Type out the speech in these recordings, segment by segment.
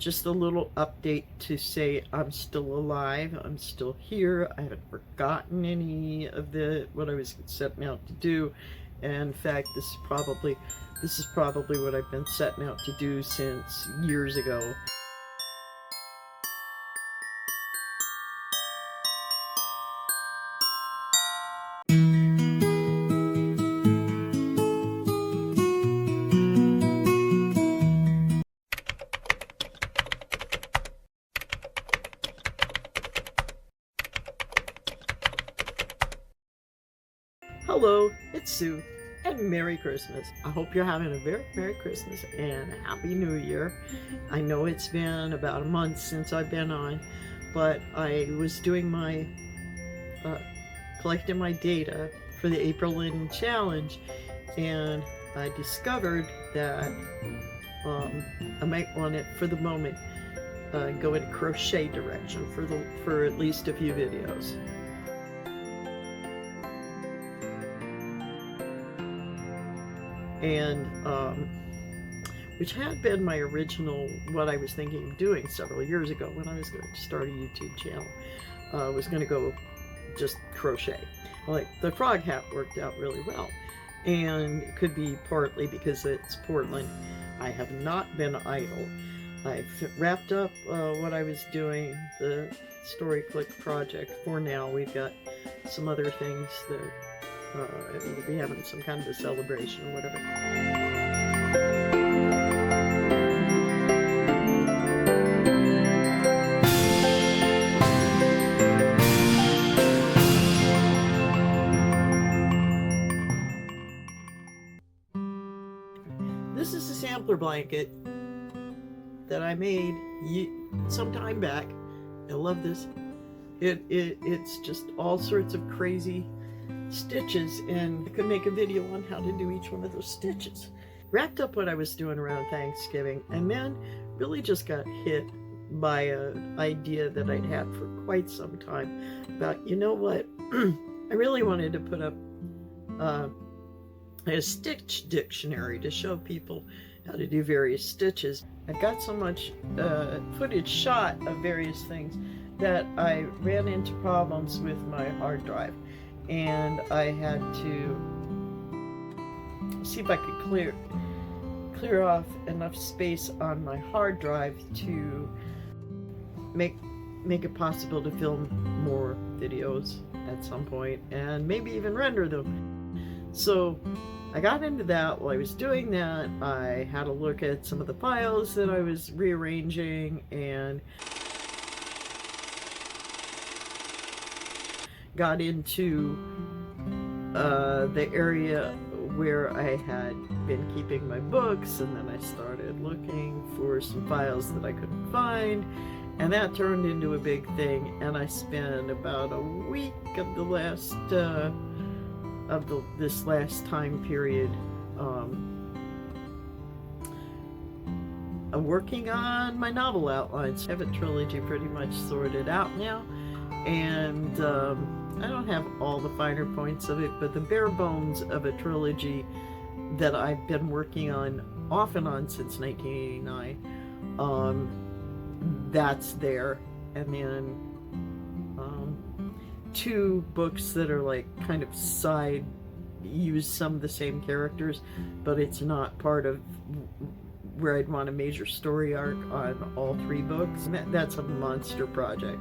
just a little update to say I'm still alive. I'm still here. I haven't forgotten any of what I was setting out to do. And in fact, this is probably what I've been setting out to do since years ago. Hello, it's Sue, and Merry Christmas. I hope you're having a very Merry Christmas and Happy New Year. I know it's been about a month since I've been on, but I was doing my, collecting my data for the April Linen Challenge, and I discovered that I might want it, for the moment, go in crochet direction for at least a few videos. And which had been my original, what I was thinking of doing several years ago when I was going to start a YouTube channel, was going to go just crochet. Like, the frog hat worked out really well, and it could be partly because it's Portland. I have not been idle. I've wrapped up what I was doing, the Story Click project for now. We've got some other things that we'll be having some kind of a celebration or whatever. This is a sampler blanket that I made some time back. I love this. It's just all sorts of crazy stitches, and I could make a video on how to do each one of those stitches. Wrapped up what I was doing around Thanksgiving, and then really just got hit by an idea that I'd had for quite some time about, you know what, I really wanted to put up a stitch dictionary to show people how to do various stitches. I've got so much footage shot of various things that I ran into problems with my hard drive, and I had to see if I could clear off enough space on my hard drive to make it possible to film more videos at some point, and maybe even render them. So I got into that. While I was doing that, I had a look at some of the files that I was rearranging, and got into the area where I had been keeping my books, and then I started looking for some files that I couldn't find, and that turned into a big thing. And I spent about a week of the last this last time period working on my novel outlines. I have a trilogy pretty much sorted out now, and I don't have all the finer points of it, but the bare bones of a trilogy that I've been working on off and on since 1989, that's there. And then 2 books that are like kind of side, use some of the same characters, but it's not part of where I'd want a major story arc on all 3 books. That's a monster project.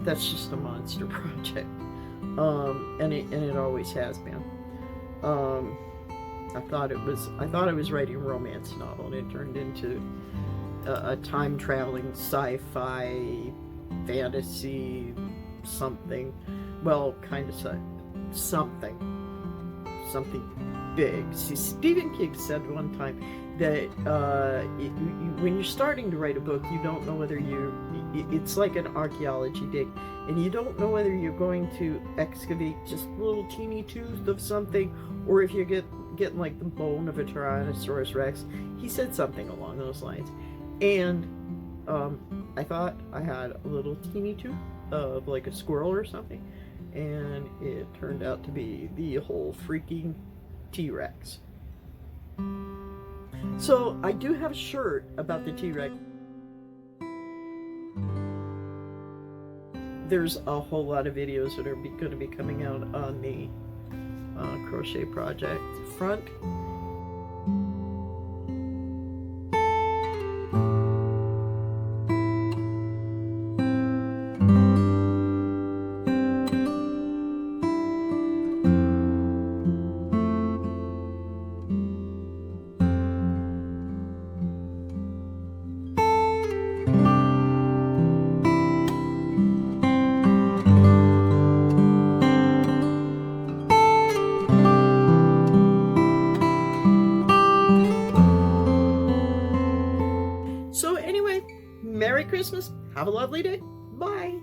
That's just a monster project, and it always has been. I thought I was writing a romance novel, and it turned into a time traveling sci-fi fantasy something. Well, kind of something big. See, Stephen King said one time that when you're starting to write a book, you don't know whether it's like an archaeology dig, and you don't know whether you're going to excavate just a little teeny tooth of something, or if you're getting like the bone of a Tyrannosaurus Rex. He said something along those lines, and I thought I had a little teeny tooth of like a squirrel or something, and it turned out to be the whole freaking T-Rex. So I do have a shirt about the T-Rex. There's a whole lot of videos that are going to be coming out on the crochet project front. So anyway, Merry Christmas. Have a lovely day. Bye.